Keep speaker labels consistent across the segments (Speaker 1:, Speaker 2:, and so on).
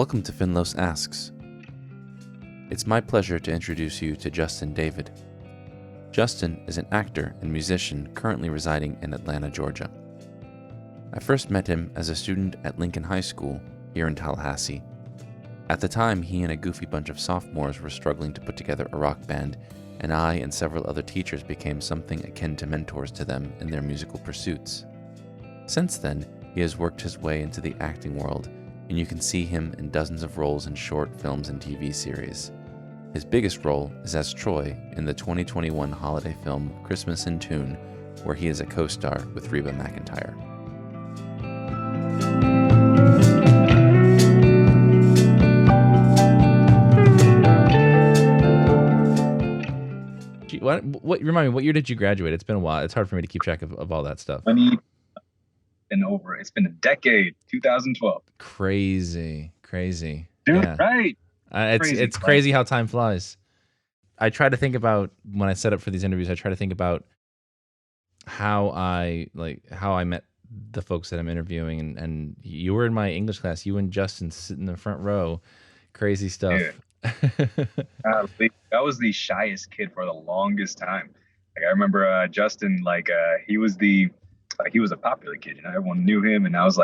Speaker 1: Welcome to Finlos Asks. It's my pleasure to introduce you to Justin David. Justin is an actor and musician currently residing in Atlanta, Georgia. I first met him as a student at Lincoln High School here in Tallahassee. At the time, he and a goofy bunch of sophomores were struggling to put together a rock band, and I and several other teachers became something akin to mentors to them in their musical pursuits. Since then, he has worked his way into the acting world, and you can see him in dozens of roles in short films and TV series. His biggest role is as Troy in the 2021 holiday film Christmas in Tune, where he is a co-star with Reba McEntire. What remind me, what year did you graduate? It's been a while. It's hard for me to keep track of all that stuff.
Speaker 2: It's been a decade. 2012.
Speaker 1: Crazy.
Speaker 2: Dude,
Speaker 1: Yeah.
Speaker 2: right.
Speaker 1: It's crazy how time flies. I try to think about, when I set up for these interviews, I try to think about how I met the folks that I'm interviewing, and you were in my English class. You and Justin sit in the front row. Crazy stuff.
Speaker 2: I was the shyest kid for the longest time. Like, I remember Justin, he was a popular kid, everyone knew him, and I was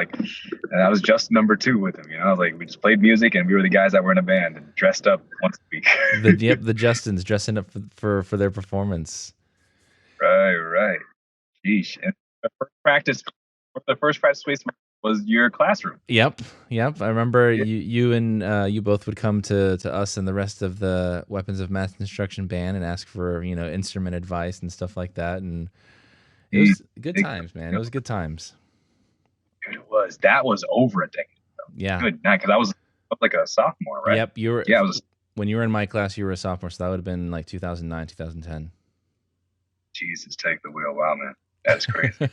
Speaker 2: just number two with him, we just played music, and we were the guys that were in a band and dressed up once a week.
Speaker 1: the Justins dressing up for their performance.
Speaker 2: Right. Sheesh. And the first practice space was your classroom.
Speaker 1: Yep. I remember you and you both would come to us and the rest of the Weapons of Mass Destruction band and ask for, instrument advice and stuff like that, and it was good times, man. It was good times.
Speaker 2: Dude, it was. That was over a decade ago.
Speaker 1: Yeah.
Speaker 2: Good night, because I was like a sophomore, right?
Speaker 1: Yep. When you were in my class, you were a sophomore, so that would have been like 2009, 2010.
Speaker 2: Jesus, take the wheel. Wow, man. That's crazy.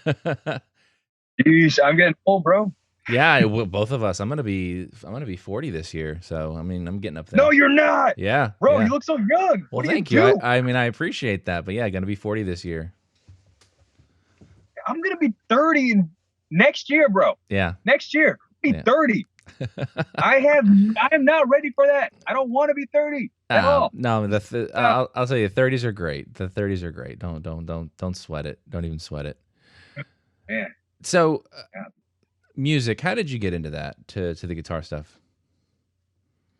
Speaker 2: Jeez, I'm getting old, bro.
Speaker 1: Yeah, both of us. I'm gonna be 40 this year, so I'm getting up there.
Speaker 2: No, you're not.
Speaker 1: Yeah,
Speaker 2: bro,
Speaker 1: yeah.
Speaker 2: You look so young.
Speaker 1: Well, thank you. I appreciate that, but yeah, gonna be 40 this year.
Speaker 2: I'm gonna be 30 next year, bro.
Speaker 1: Yeah.
Speaker 2: Next year, be 30. I am not ready for that. I don't want to be 30 at all.
Speaker 1: No, I'll tell you, 30s are great. The 30s are great. Don't sweat it. Don't even sweat it.
Speaker 2: Man.
Speaker 1: So, music. How did you get into that? To the guitar stuff?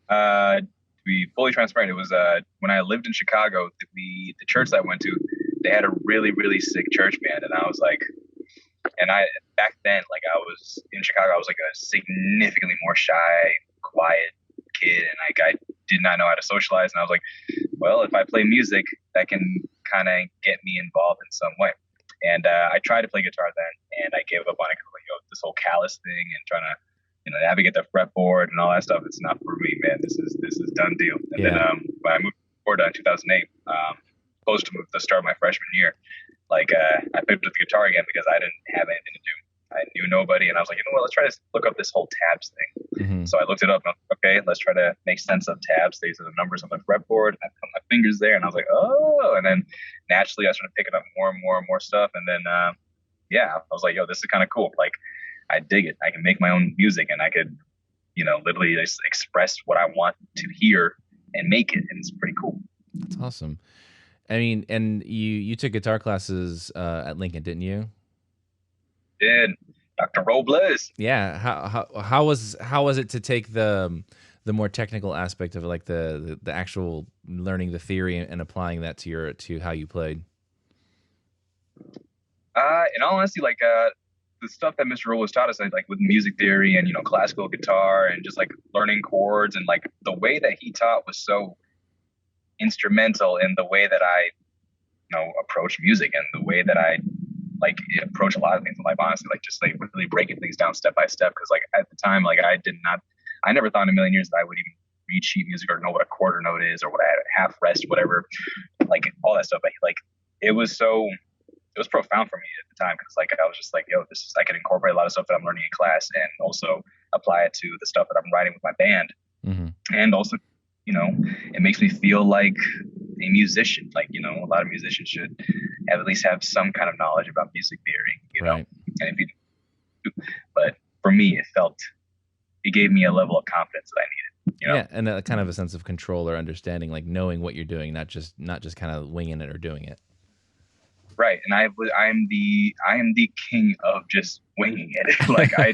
Speaker 2: To be fully transparent, it was when I lived in Chicago. The church that I went to, they had a really, really sick church band, and I was like, back then, I was in Chicago, I was like a significantly more shy, quiet kid, and I did not know how to socialize, and I was like, well, if I play music, that can kind of get me involved in some way. And I tried to play guitar then, and I gave up on it. This whole callus thing and trying to, navigate the fretboard and all that stuff. It's not for me, man. This is done deal. And then when I moved forward in 2008, close to the start of my freshman year, I picked up the guitar again because I didn't have anything to do. I knew nobody, and I was like, let's try to look up this whole tabs thing.
Speaker 1: Mm-hmm.
Speaker 2: So I looked it up, and I was like, okay, let's try to make sense of tabs. These are the numbers on the fretboard. I put my fingers there, and I was like, oh. And then naturally, I started picking up more and more stuff. And then, I was like, this is kind of cool. I dig it. I can make my own music, and I could, literally just express what I want to hear and make it. And it's pretty cool.
Speaker 1: That's awesome. I mean, and you took guitar classes at Lincoln, didn't you?
Speaker 2: Did. Dr. Robles.
Speaker 1: Yeah. How was it to take the more technical aspect of it, the actual learning the theory and applying that to how you played?
Speaker 2: In all honesty, the stuff that Mr. Robles taught us, with music theory and classical guitar and just learning chords, and the way that he taught was so instrumental in the way that I approach music and the way that I approach a lot of things in life, honestly, really breaking things down step by step, because at the time, I never thought in a million years that I would even read sheet music or know what a quarter note is or what a half rest, whatever, all that stuff. It was profound for me at the time, because I was just I can incorporate a lot of stuff that I'm learning in class and also apply it to the stuff that I'm writing with my band.
Speaker 1: Mm-hmm.
Speaker 2: And also, it makes me feel like a musician. A lot of musicians should at least have some kind of knowledge about music theory,
Speaker 1: Right.
Speaker 2: And if you do, but for me, it felt it gave me a level of confidence that I needed, you know?
Speaker 1: Yeah, and a kind of a sense of control or understanding, like knowing what you're doing, not just kind of winging it or doing it.
Speaker 2: Right. And I am the king of just winging it. Like I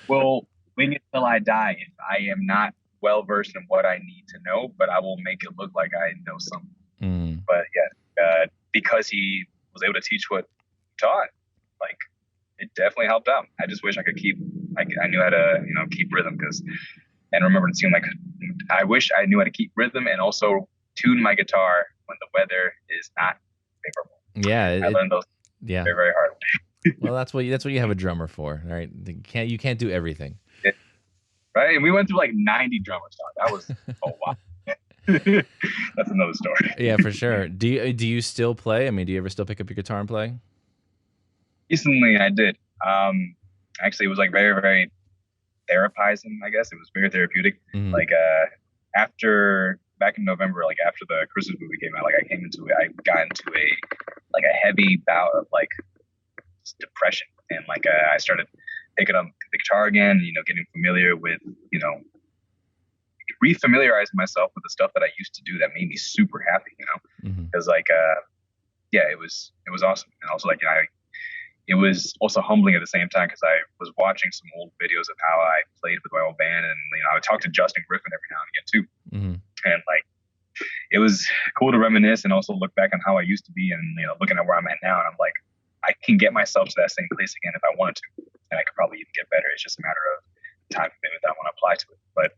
Speaker 2: will wing it till I die if I am not well versed in what I need to know, but I will make it look like I know something.
Speaker 1: Mm.
Speaker 2: But yeah, because he was able to teach what he taught, like it definitely helped out. I just wish I could I knew how to, keep rhythm and remember to tune I wish I knew how to keep rhythm and also tune my guitar when the weather is not favorable.
Speaker 1: Yeah,
Speaker 2: I learned those
Speaker 1: yeah.
Speaker 2: very, very hard.
Speaker 1: Well, that's what you have a drummer for, right? You can't do everything.
Speaker 2: Yeah, right. And we went through like 90 drummers. That was wow. That's another story.
Speaker 1: Yeah, for sure. Do you still play? I mean, do you ever still pick up your guitar and play?
Speaker 2: Recently, I did. Actually, it was like very, very therapizing. I guess it was very therapeutic.
Speaker 1: Mm-hmm.
Speaker 2: Like after back in November, like after the Christmas movie came out, like I got into a heavy bout of like depression, and like I started picking up the guitar again, getting familiar with, refamiliarizing myself with the stuff that I used to do that made me super happy, because yeah, it was awesome, and also like it was also humbling at the same time because I was watching some old videos of how I played with my old band, and I would talk to Justin Griffin every now and again too, and like it was cool to reminisce and also look back on how I used to be, and looking at where I'm at now, and I'm like, I can get myself to that same place again if I wanted to, and I could probably even get better. It's just a matter of time commitment that I want to apply to it. But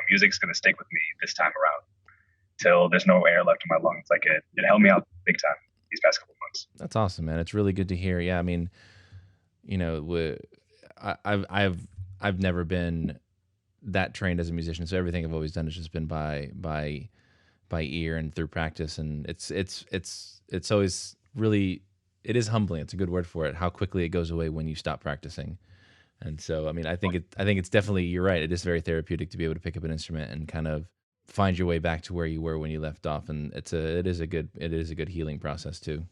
Speaker 2: music's gonna stick with me this time around till there's no air left in my lungs. Like it helped me out big time these past couple months.
Speaker 1: That's awesome, man. It's really good to hear. Yeah, I mean, I've never been that trained as a musician, so everything I've always done has just been by ear and through practice, and it's always really, it is humbling. It's a good word for it. How quickly it goes away when you stop practicing. And so, I mean, I think it's definitely, you're right. It is very therapeutic to be able to pick up an instrument and kind of find your way back to where you were when you left off. And it is a good healing process too.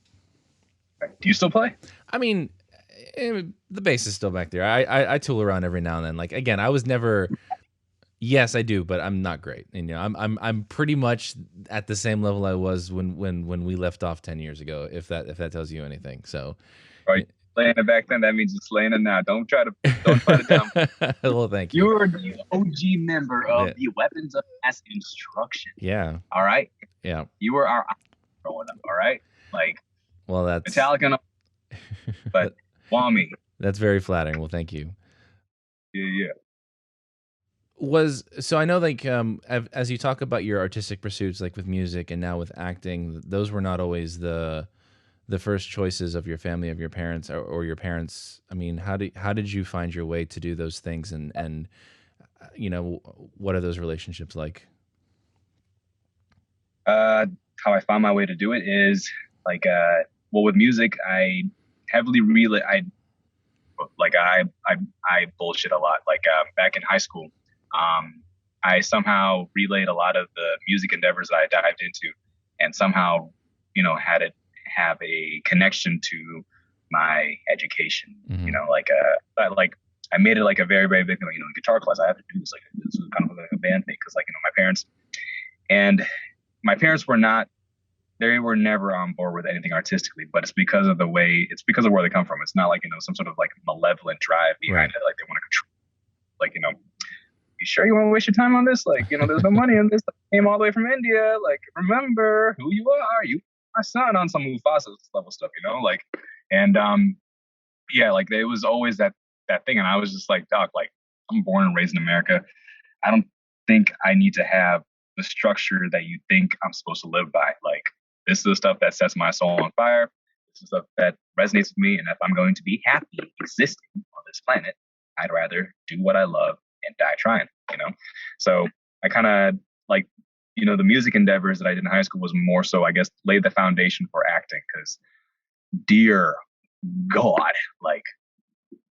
Speaker 2: Do you still play?
Speaker 1: I mean, the bass is still back there. I tool around every now and then. Like, again, I was never, yes, I do, but I'm not great. And, I'm pretty much at the same level I was when we left off 10 years ago, if that tells you anything. So,
Speaker 2: right. Slaying it back then, that means you're slaying it now. Don't try to down.
Speaker 1: Well, thank you.
Speaker 2: You're the OG member of the Weapons of Mass Instruction.
Speaker 1: Yeah.
Speaker 2: All right.
Speaker 1: Yeah.
Speaker 2: You were our growing up. All right. Like,
Speaker 1: well, that's
Speaker 2: Metallica, but Wami.
Speaker 1: That's very flattering. Well, thank you.
Speaker 2: Yeah.
Speaker 1: So I know, like, as you talk about your artistic pursuits, like with music and now with acting, those were not always the first choices of your family, of your parents, or your parents. I mean, how did you find your way to do those things, and what are those relationships like?
Speaker 2: How I found my way to do it is like, well, with music, I heavily I bullshit a lot. Like back in high school, I somehow relayed a lot of the music endeavors that I dived into, and somehow, had it have a connection to my education.
Speaker 1: Mm-hmm.
Speaker 2: I made it like a very, very big, guitar class. I have to do this. Like, this was kind of like a band thing because, like, my parents were not. They were never on board with anything artistically, but it's because of where they come from. It's not like, some sort of like malevolent drive behind it. Like they want to control, like, you sure you want to waste your time on this? Like, there's no money in this. I came all the way from India. Like, remember who you are. You my son, on some Mufasa level stuff, like, and yeah, like it was always that thing. And I was just like, Doc, like, I'm born and raised in America. I don't think I need to have the structure that you think I'm supposed to live by. Like, this is the stuff that sets my soul on fire. This is stuff that resonates with me. And if I'm going to be happy existing on this planet, I'd rather do what I love and die trying, So I kind of like, the music endeavors that I did in high school was more so, I guess, laid the foundation for acting. Because, dear God, like,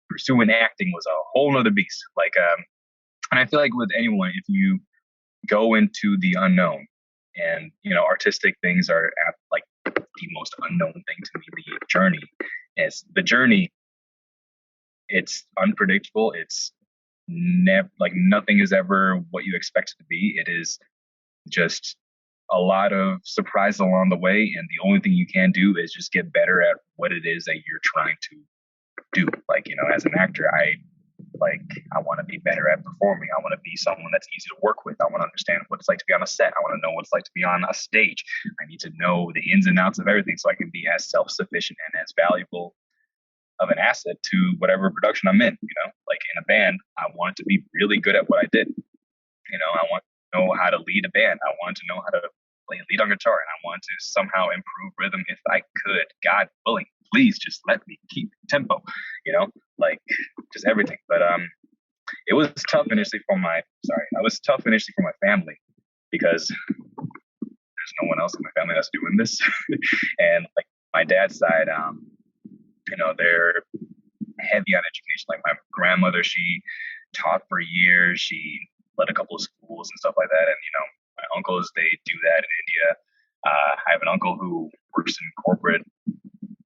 Speaker 2: pursuing acting was a whole nother beast. Like, and I feel like with anyone, if you go into the unknown, and artistic things are like the most unknown thing to me. The journey, it's unpredictable. It's never, like, nothing is ever what you expect it to be. It is just a lot of surprises along the way, and the only thing you can do is just get better at what it is that you're trying to do. Like, as an actor, I want to be better at performing. I want to be someone that's easy to work with. I want to understand what it's like to be on a set. I want to know what it's like to be on a stage. I need to know the ins and outs of everything so I can be as self-sufficient and as valuable of an asset to whatever production I'm in. Like in a band, I wanted to be really good at what I did. I want to know how to lead a band. I wanted to know how to play lead on guitar, and I wanted to somehow improve rhythm if I could. God willing, please just let me keep tempo. Like just everything. But it was tough initially for my I was tough initially for my family because there's no one else in my family that's doing this. And like my dad's side, they're heavy on education. Like my grandmother, she taught for years. She led a couple of schools and stuff like that. And my uncles, they do that in India. I have an uncle who works in corporate,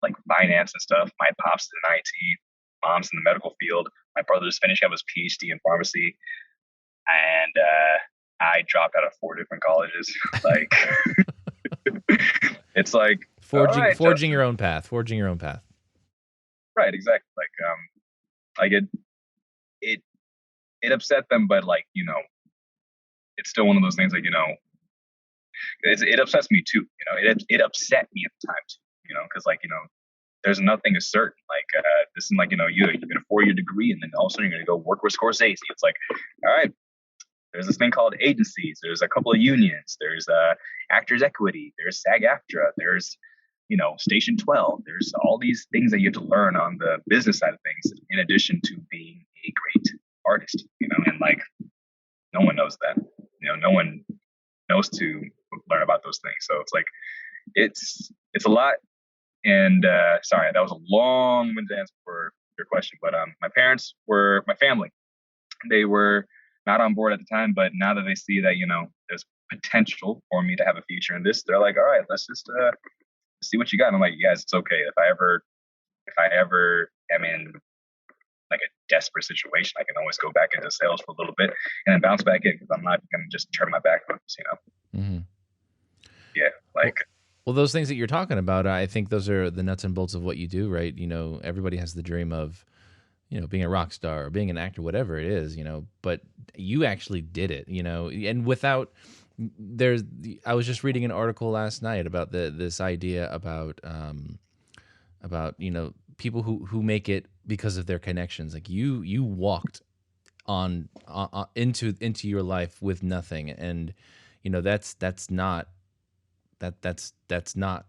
Speaker 2: like finance and stuff. My pop's in IT. Mom's in the medical field. My brother's finishing up his PhD in pharmacy, and I dropped out of 4 different colleges. Like, it's like
Speaker 3: forging your own path. Forging your own path.
Speaker 2: Right, exactly. Like it upset them, but like it's still one of those things. Like it upsets me too. It upset me at the time too. Because there's nothing is certain. Like this is like you get a 4-year degree, and then all of a sudden you're gonna go work with Scorsese. It's like, all right, there's this thing called agencies. There's a couple of unions. There's Actors Equity. There's SAG-AFTRA. There's Station 12. There's all these things that you have to learn on the business side of things, in addition to being a great artist. And like no one knows that. No one knows to learn about those things. So it's like it's a lot. And sorry, that was a long-winded answer for your question. But my family. They were not on board at the time, but now that they see that there's potential for me to have a future in this, they're like, all right, let's just see what you got. And I'm like, yes, it's okay. If I ever am in like a desperate situation, I can always go back into sales for a little bit and then bounce back in, because I'm not going to just turn my back on this.
Speaker 3: Mm-hmm.
Speaker 2: Yeah, like.
Speaker 3: Well, those things that you're talking about, I think those are the nuts and bolts of what you do, right? Everybody has the dream of, being a rock star or being an actor, whatever it is, but you actually did it, and without, I was just reading an article last night about this idea about people who make it because of their connections. Like you walked on into your life with nothing, and that's not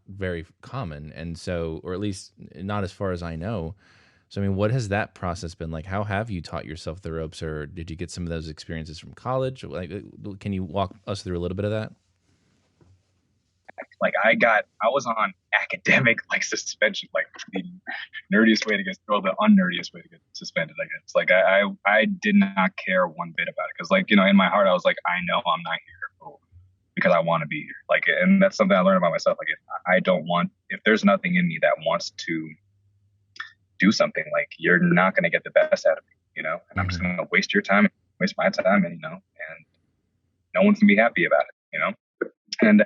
Speaker 3: very common, and so, or at least not as far as I know. So I mean, what has that process been like? How have you taught yourself the ropes, or did you get some of those experiences from college? Like, can you walk us through a little bit of that?
Speaker 2: Like I was on academic suspension, like the nerdiest way to get, or the unnerdiest way to get suspended, I guess. Like I did not care one bit about it, because in my heart I was like, I know I'm not here because I want to be here. Like, and that's something I learned about myself. Like, I don't want, if there's nothing in me that wants to do something, like, you're not going to get the best out of me, and I'm just going to waste your time, waste my time, and no one can be happy about it, and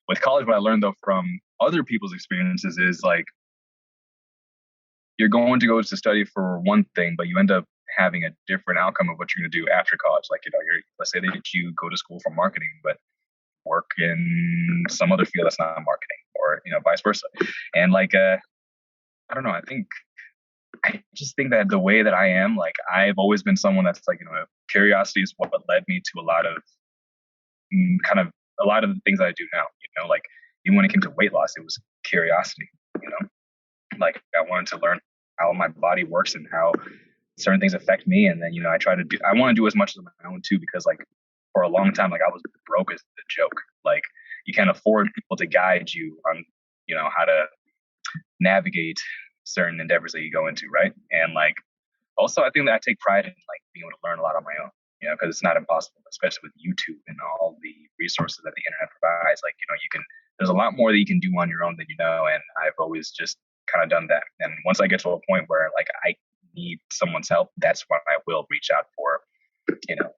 Speaker 2: with college, what I learned though from other people's experiences is like, you're going to go to study for one thing, but you end up having a different outcome of what you're going to do after college. Like, let's say that you go to school for marketing, but work in some other field that's not marketing, or vice versa. And like I don't know, I just think that the way that I am, like, I've always been someone that's like, curiosity is what led me to a lot of the things that I do now. Like, even when it came to weight loss, it was curiosity. Like, I wanted to learn how my body works and how certain things affect me, and then I want to do as much as my own too, because like for a long time, like, I was broke as a joke. Like, you can't afford people to guide you on how to navigate certain endeavors that you go into, right? And like, also, I think that I take pride in like being able to learn a lot on my own, because it's not impossible, especially with YouTube and all the resources that the internet provides. Like, there's a lot more that you can do on your own than and I've always just kind of done that. And once I get to a point where like I need someone's help, that's when I will reach out for you know,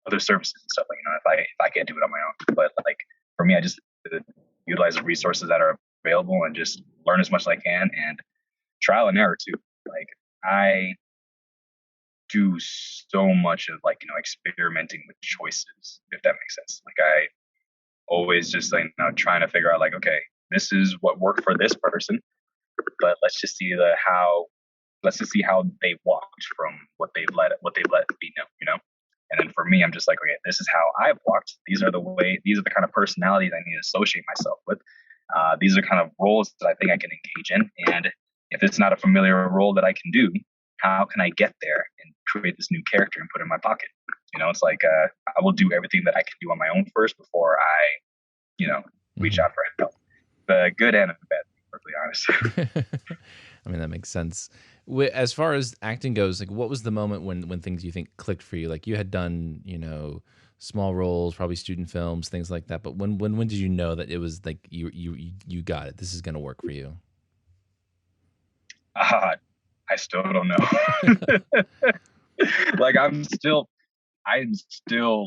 Speaker 2: other services and stuff. Like, you know, if I can't do it on my own, but like for me, I just utilize the resources that are available and just learn as much as I can, and trial and error too. Like I do so much of like, you know, experimenting with choices, if that makes sense. Like I always just like, you know, trying to figure out like, okay, this is what worked for this person, but let's just see let's just see how they walked from what they've let be known, you know. And then for me, I'm just like, okay, this is how I've walked. These are the kind of personalities I need to associate myself with. These are kind of roles that I think I can engage in. And if it's not a familiar role that I can do, how can I get there and create this new character and put it in my pocket? You know, it's like I will do everything that I can do on my own first before I, you know, reach out for help. The good and the bad, to be perfectly honest.
Speaker 3: I mean, that makes sense. As far as acting goes, like, what was the moment when things you think clicked for you? Like, you had done, you know, small roles, probably student films, things like that. But when did you know that it was like you got it? This is going to work for you.
Speaker 2: I still don't know. Like I'm still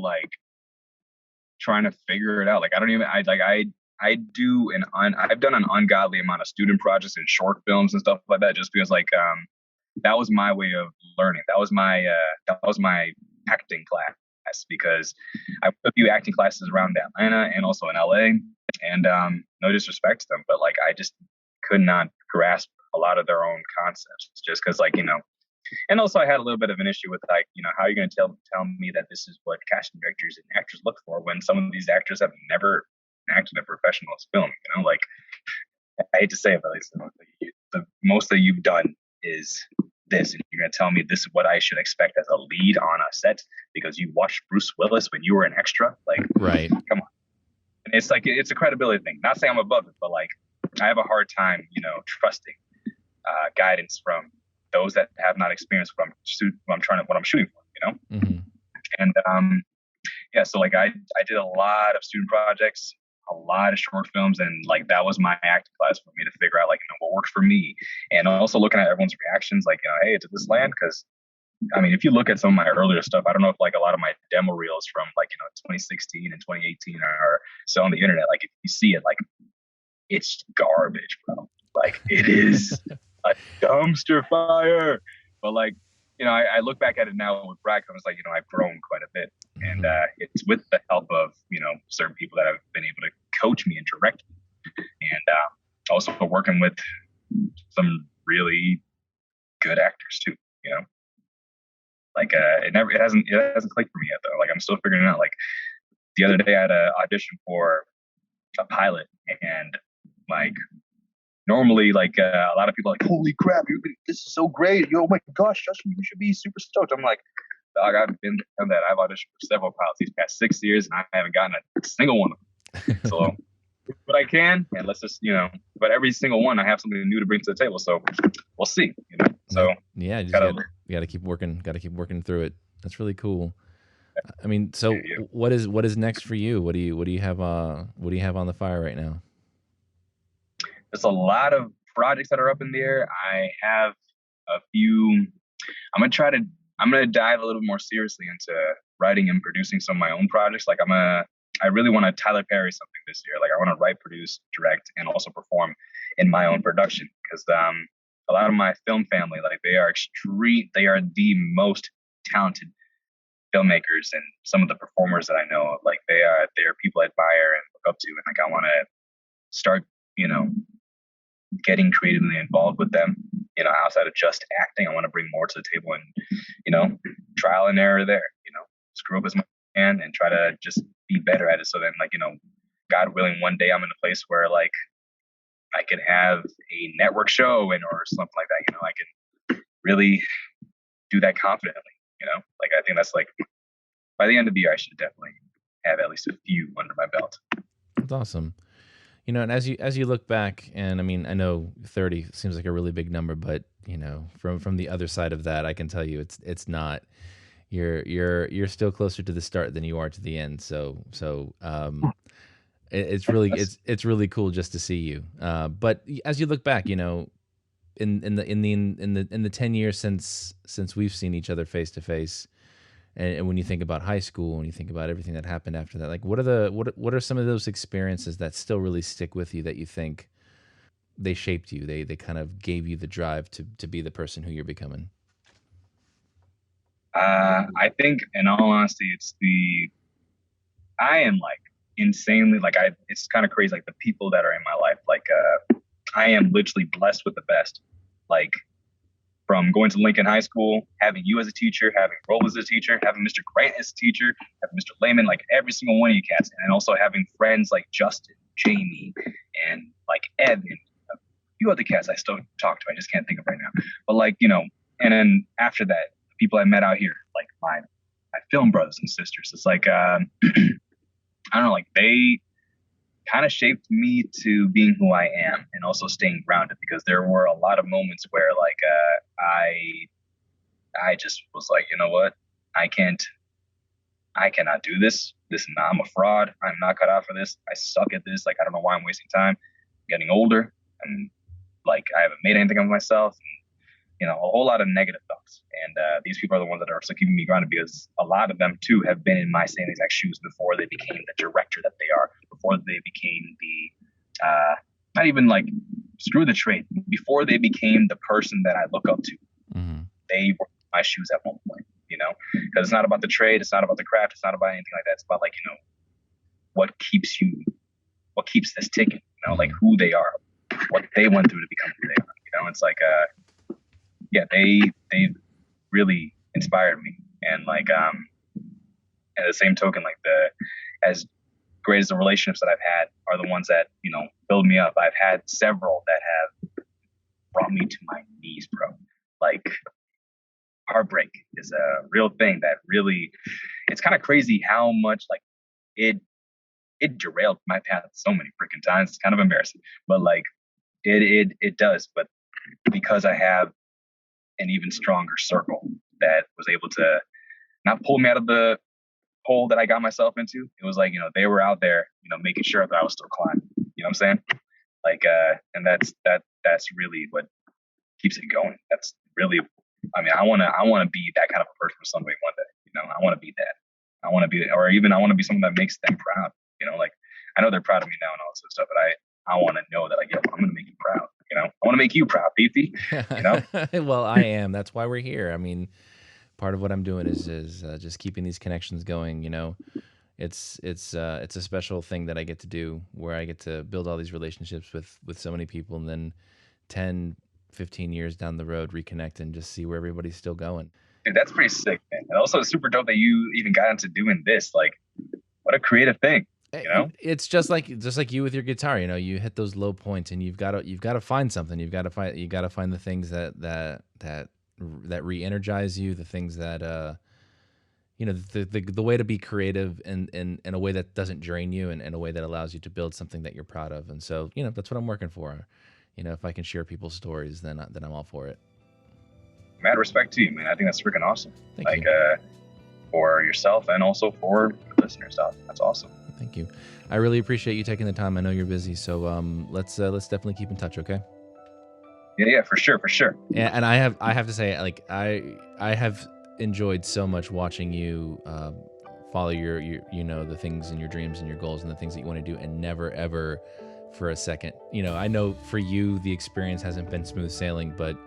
Speaker 2: like trying to figure it out. Like I've done an ungodly amount of student projects and short films and stuff like that, just because like that was my way of learning. That was my acting class, because I took a few acting classes around Atlanta and also in LA. And no disrespect to them, but like I just could not grasp a lot of their own concepts, just because like, you know. And also I had a little bit of an issue with like, you know, how are you going to tell me that this is what casting directors and actors look for when some of these actors have never acted a professional film, you know. Like I hate to say it, but like, the most that you've done is this, and you're going to tell me this is what I should expect as a lead on a set because you watched Bruce Willis when you were an extra. Like,
Speaker 3: right,
Speaker 2: come on. And it's like, it's a credibility thing. Not saying I'm above it, but like I have a hard time, you know, trusting guidance from those that have not experienced what I'm shooting for, you know.
Speaker 3: Mm-hmm.
Speaker 2: And yeah, so like I did a lot of student projects, a lot of short films, and like that was my acting class for me to figure out like, you know, what works for me, and also looking at everyone's reactions, like, you know, hey, did this land? Because I mean, if you look at some of my earlier stuff, I don't know if like a lot of my demo reels from like, you know, 2016 and 2018 are still on the internet. Like if you see it, like it's garbage, bro. Like it is a dumpster fire. But like, you know, I look back at it now with pride, and it's like, you know, I've grown quite a bit. And it's with the help of, you know, certain people that have been able to coach me and direct me. And also working with some really good actors too, you know. Like it hasn't clicked for me yet though. Like I'm still figuring it out. Like the other day I had an audition for a pilot, and like normally like a lot of people are like, holy crap, this is so great. Oh my gosh, Justin, you should be super stoked. I'm like, dog, I've been done that. I've auditioned for several pilots these past 6 years, and I haven't gotten a single one of them. So but I can, and let's just, you know, but every single one I have something new to bring to the table. So we'll see, you know. So
Speaker 3: yeah, you gotta keep working through it. That's really cool. I mean, so what is next for you? What do you have on the fire right now?
Speaker 2: There's a lot of projects that are up in the air. I have a few. I'm gonna dive a little more seriously into writing and producing some of my own projects. Like I really want to Tyler Perry something this year. Like I want to write, produce, direct, and also perform in my own production, because a lot of my film family, like they are the most talented filmmakers, and some of the performers that I know of, like they are people I admire and look up to, and like I want to start, you know, getting creatively involved with them, you know, outside of just acting. I want to bring more to the table, and, you know, trial and error there, you know, screw up as much as I can and try to just be better at it. So then, like, you know, God willing, one day I'm in a place where like I can have a network show or something like that, you know, I can really do that confidently, you know. Like I think that's like by the end of the year I should definitely have at least a few under my belt.
Speaker 3: That's awesome. You know, and as you look back, and I mean, I know 30 seems like a really big number, but you know, from the other side of that, I can tell you it's not. You're still closer to the start than you are to the end. So it's really cool just to see you. But as you look back, you know, in the 10 years since we've seen each other face to face, And when you think about high school, and you think about everything that happened after that, like what are some of those experiences that still really stick with you that you think they shaped you? They kind of gave you the drive to be the person who you're becoming.
Speaker 2: I think, in all honesty, I am like insanely like it's kind of crazy, like the people that are in my life, like I am literally blessed with the best, like from going to Lincoln High School, having you as a teacher, having Roll as a teacher, having Mr. Grant as a teacher, having Mr. Lehman, like every single one of you cats, and also having friends like Justin, Jamie, and like Evan, a few other cats I still talk to. I just can't think of right now. But like, and then after that, the people I met out here, like my film brothers and sisters, it's like I don't know, like they kind of shaped me to being who I am and also staying grounded, because there were a lot of moments where like I just was like, you know what, I cannot do this. I'm a fraud. I'm not cut out for this. I suck at this. Like, I don't know why I'm wasting time. I'm getting older, and like I haven't made anything of myself. A whole lot of negative thoughts. And these people are the ones that are still keeping me grounded, because a lot of them too have been in my same exact shoes before they became the director that they are, before they became the, not even like screw the trade, before they became the person that I look up to.
Speaker 3: Mm-hmm.
Speaker 2: They were in my shoes at one point, because it's not about the trade. It's not about the craft. It's not about anything like that. It's about like, what keeps this ticking, like who they are, what they went through to become who they are. It's like, yeah, they really inspired me, and like at the same token, like as great as the relationships that I've had are the ones that build me up. I've had several that have brought me to my knees, bro. Like, heartbreak is a real thing that really, it's kind of crazy how much like it derailed my path so many freaking times. It's kind of embarrassing, but like it does. But because I have an even stronger circle that was able to not pull me out of the hole that I got myself into. It was like, they were out there, making sure that I was still climbing. You know what I'm saying? Like, and that's really what keeps it going. That's really, I mean, I want to be that kind of a person for somebody one day. I want to be that. I want to be, or even I want to be someone that makes them proud. Like, I know they're proud of me now and all this sort of stuff, but I want to know that, like, yo, I'm going to make you proud. I want to make you proud, Beefy.
Speaker 3: Well, I am. That's why we're here. I mean, part of what I'm doing is just keeping these connections going. It's a special thing that I get to do, where I get to build all these relationships with so many people, and then 10, 15 years down the road, reconnect and just see where everybody's still going.
Speaker 2: Dude, that's pretty sick, man. And also, it's super dope that you even got into doing this. Like, what a creative thing.
Speaker 3: It's just like you with your guitar. You hit those low points, and you've got to find something. You got to find the things that re-energize you, the things that the way to be creative in a way that doesn't drain you, and in a way that allows you to build something that you're proud of. And so that's what I'm working for. If I can share people's stories, then I'm all for it.
Speaker 2: Mad respect to you, man. I think that's freaking awesome.
Speaker 3: Thank you.
Speaker 2: For yourself and also for the listeners. That's awesome.
Speaker 3: Thank you. I really appreciate you taking the time. I know you're busy, so let's definitely keep in touch, okay?
Speaker 2: Yeah, for sure.
Speaker 3: Yeah, and I have to say, like, I have enjoyed so much watching you follow your the things and your dreams and your goals and the things that you want to do, and never ever for a second. I know for you the experience hasn't been smooth sailing, but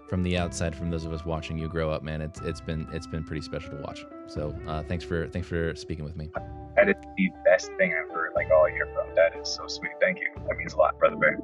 Speaker 3: from the outside, from those of us watching you grow up, man, it's been pretty special to watch. So thanks for speaking with me.
Speaker 2: That is the best thing I've heard like all year, bro. That is so sweet. Thank you. That means a lot, brother bear.